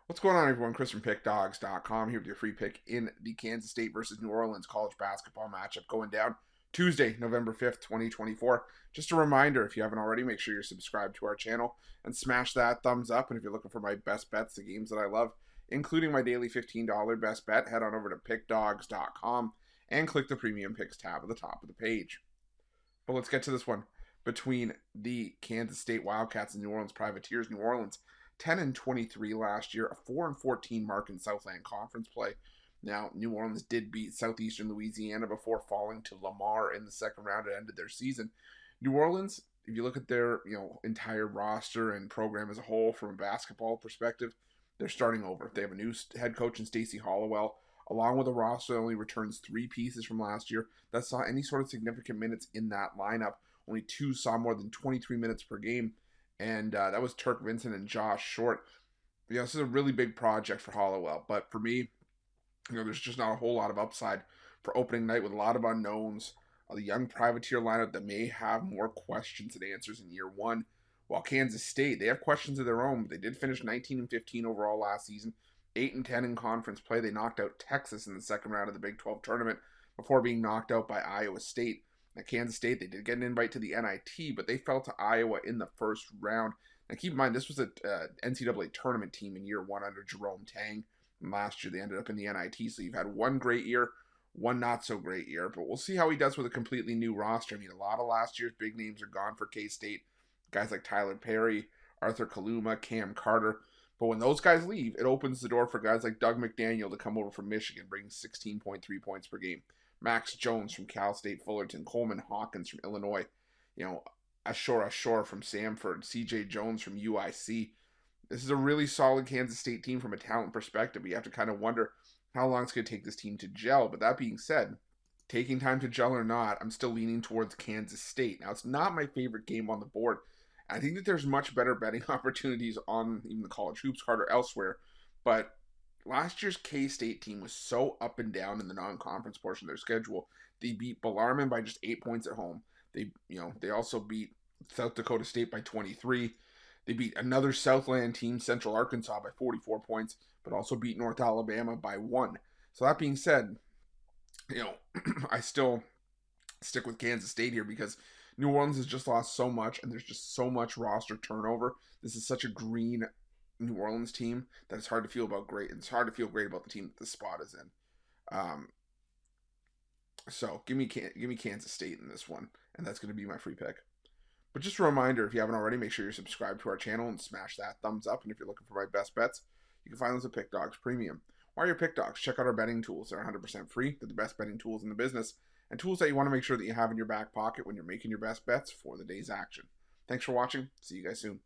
What's going on, everyone? Chris from Pickdawgz.com here with your free pick in the Kansas State versus New Orleans college basketball matchup going down Tuesday, November 5th, 2024. Just a reminder, if you haven't already, make sure you're subscribed to our channel and smash that thumbs up. And if you're looking for my best bets, the games that I love, including my daily $15 best bet, head on over to Pickdawgz.com and click the Premium Picks tab at the top of the page. But let's get to this one between the Kansas State Wildcats and New Orleans Privateers. New Orleans 10-23 last year, a 4-14 mark in Southland Conference play. Now, New Orleans did beat Southeastern Louisiana before falling to Lamar in the second round and ended their season. New Orleans, if you look at their entire roster and program as a whole from a basketball perspective, they're starting over. They have a new head coach in Stacey Hollowell, along with a roster that only returns 3 pieces from last year that saw any sort of significant minutes in that lineup. Only 2 saw more than 23 minutes per game, and that was Turk Vincent and Josh Short. This is a really big project for Hollowell, but for me, there's just not a whole lot of upside for opening night with a lot of unknowns. The young Privateer lineup that may have more questions than answers in year one, while Kansas State, they have questions of their own, but they did finish 19-15 overall last season, 8-10 in conference play. They knocked out Texas in the second round of the Big 12 tournament before being knocked out by Iowa State. At Kansas State, they did get an invite to the NIT, but they fell to Iowa in the first round. Now, keep in mind, this was an NCAA tournament team in year one under Jerome Tang. And last year, they ended up in the NIT, so you've had one great year, one not-so-great year. But we'll see how he does with a completely new roster. I mean, a lot of last year's big names are gone for K-State. Guys like Tyler Perry, Arthur Kaluma, Cam Carter. But when those guys leave, it opens the door for guys like Doug McDaniel to come over from Michigan, bringing 16.3 points per game. Max Jones from Cal State Fullerton, Coleman Hawkins from Illinois, Ashore from Samford, CJ Jones from UIC. This is a really solid Kansas State team from a talent perspective, but you have to kind of wonder how long it's going to take this team to gel. But that being said, taking time to gel or not, I'm still leaning towards Kansas State. Now, it's not my favorite game on the board. I think that there's much better betting opportunities on even the college hoops card or elsewhere, but last year's K-State team was so up and down in the non-conference portion of their schedule. They beat Bellarmine by just 8 points at home. They also beat South Dakota State by 23. They beat another Southland team, Central Arkansas, by 44 points, but also beat North Alabama by 1. So that being said, I still stick with Kansas State here because New Orleans has just lost so much, and there's just so much roster turnover. This is such a green New Orleans team that it's hard to feel about great. It's hard to feel great about the team that the spot is in. So give me Kansas State in this one, and that's going to be my free pick. But just a reminder, if you haven't already, make sure you're subscribed to our channel and smash that thumbs up. And if you're looking for my best bets, you can find those at Pickdawgz Premium. While you're Pickdawgz, check out our betting tools. They're 100% free. They're the best betting tools in the business, and tools that you want to make sure that you have in your back pocket when you're making your best bets for the day's action. Thanks for watching. See you guys soon.